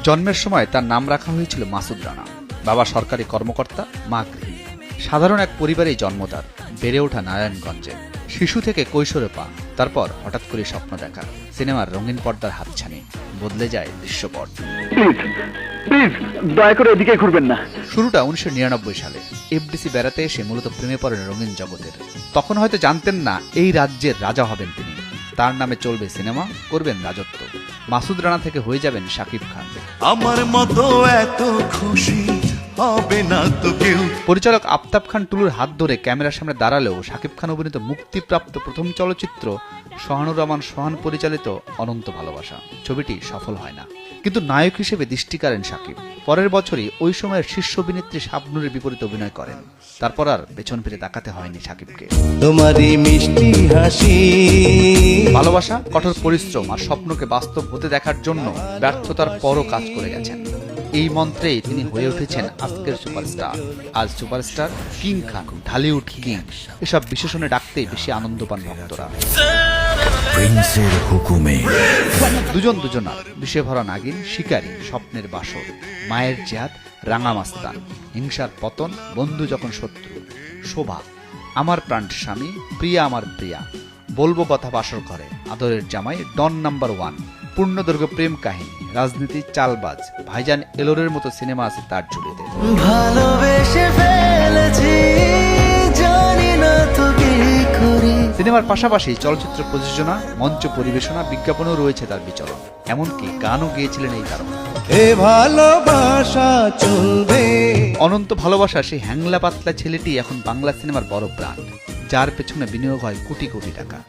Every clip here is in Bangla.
জন্মের সময় তার নাম রাখা হয়েছিল মাসুদ রানা। বাবা সরকারি কর্মকর্তা, মা গৃহিণী। সাধারণ এক পরিবারেই জন্ম তার। বেড়ে ওঠা নারায়ণগঞ্জে। শিশু থেকে কৈশোরে পা। তারপর হঠাৎ করে স্বপ্ন দেখা, সিনেমার রঙিন পর্দার হাতছানি। বদলে যায় দৃশ্যপট। প্লিজ দয়া করে এদিকে ঘুরবেন না। শুরুটা 1999 সালে। এফডিসি বেড়াতে এসে মূলত প্রেমে পড়েন রঙিন জগতের। তখন হয়তো জানতেন না এই রাজ্যের রাজা হবেন তিনি। তার নামে চলবে সিনেমা, করবেন রাজত্ব। মাসুদ রানা থেকে হয়ে যাবেন শাকিব খান। আমার মতো এত খুশি হবে না তো কেউ। পরিচালক আফতাব খান টুলুর হাত ধরে ক্যামেরার সামনে দাঁড়ালেও শাকিব খান অভিনীত মুক্তিপ্রাপ্ত প্রথম চলচ্চিত্র সোহানুর রহমান সোহান পরিচালিত অনন্ত ভালোবাসা ছবিটি সফল হয় না। কিন্তু নায়ক হিসেবে দৃষ্টি কাড়েন শাকিব। পরের বছরই ওই সময়ের শীর্ষ অভিনেত্রী শাবনূরের বিপরীতে অভিনয় করেন। তারপর আর পেছন ফিরে তাকাতে হয়নি শাকিবকে। তোমারই মিষ্টি হাসি। ভালোবাসা, কঠোর পরিশ্রম আর স্বপ্নকে বাস্তব হতে দেখার জন্য ব্যর্থতার পরও কাজ করে গেছেন। এই মন্ত্রেই তিনি হয়ে উঠেছেন আজকের সুপারস্টার। আজ সুপারস্টার, কিং খান, ঢালিউড কিং, এসব বিশেষণে ডাকতেই বেশি আনন্দ পান ভক্তরা। প্রিন্সের হুকুমে দুজন দুজনার, বিষে ভরা নাগিন, শিকারী, স্বপ্নের বাসর, মায়ের জেহাদ, রাঙা মাস্তান, হিংসার পতন, বন্ধু যখন শত্রু, শোভা, আমার প্রাণ স্বামী, প্রিয়া আমার প্রিয়া, বলবো কথা বাসর ঘরে, আদরের জামাই, ডন নাম্বার 1, পূর্ণদৈর্ঘ্য প্রেম কাহিনী, রাজনীতি, চালবাজ, ভাইজান এলোরের মতো সিনেমা আছে তার ঝুলিতে। ভালোবেসে ফেলেছি, জানি না তো কি করি। সিনেমার পাশাপাশি চলচ্চিত্র প্রযোজনা, মঞ্চ পরিবেশনা, বিজ্ঞাপনও রয়েছে তার বিচরণ। এমনকি গানও গেয়েছিলেন এই তারকা। এ ভালোবাসা চলবে। অনন্ত ভালোবাসা সেই হ্যাংলা পাতলা ছেলেটি এখন বাংলা সিনেমার বড় ব্র্যান্ড, যার পেছনে বিনিয়োগ হয় কোটি কোটি টাকা।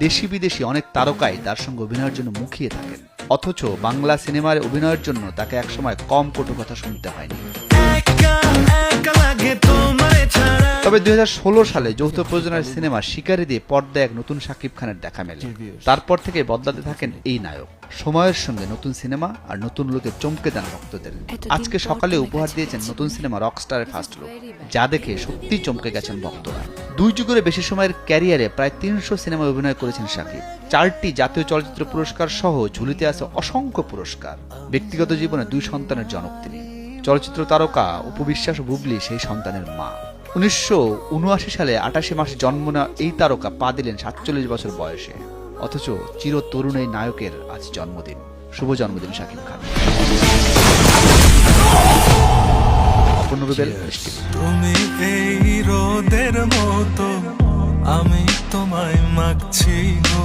দেশি বিদেশি অনেক তারকাই তার সঙ্গে অভিনয়ের জন্য মুখিয়ে থাকেন। অথচ বাংলা সিনেমার অভিনয়ের জন্য তাকে একসময় কম কটু কথা শুনতে হয়নি। তবে 2016 সালে যৌথ প্রযোজনার সিনেমা শিকারী দিয়ে পর্দায় এক নতুন শাকিব খানের দেখা মেলে। তারপর থেকে বদলাতে থাকেন এই নায়ক। সময়ের সঙ্গে নতুন সিনেমা আর নতুন লুকে চমকে দেন ভক্তদের। আজকে সকালে উপহার দিয়েছেন নতুন সিনেমা রকস্টারের ফার্স্ট লুক, যা দেখে সত্যি চমকে গেছেন ভক্তরা। 2 যুগের বেশি সময়ের ক্যারিয়ারে প্রায় 300 সিনেমায় অভিনয় করেছেন শাকিব। 4টি জাতীয় চলচ্চিত্র পুরস্কার সহ ঝুলিতে আছে অসংখ্য পুরস্কার। ব্যক্তিগত জীবনে 2 সন্তানের জনক তিনি। চলচ্চিত্র তারকা উপবিশ্বাস ও বুবলি সেই সন্তানের মা। 1979 সালে 28 মাসে জন্ম নেওয়া এই তারকা পা দিলেন 47 বছর বয়সে। অথচ চির তরুণ এই নায়কের আজ জন্মদিন। শুভ জন্মদিন শাকিব খান। অপূর্ণ রুবেল, তুমি এই রোদের মতো, আমি তোমায় মাগছি গো।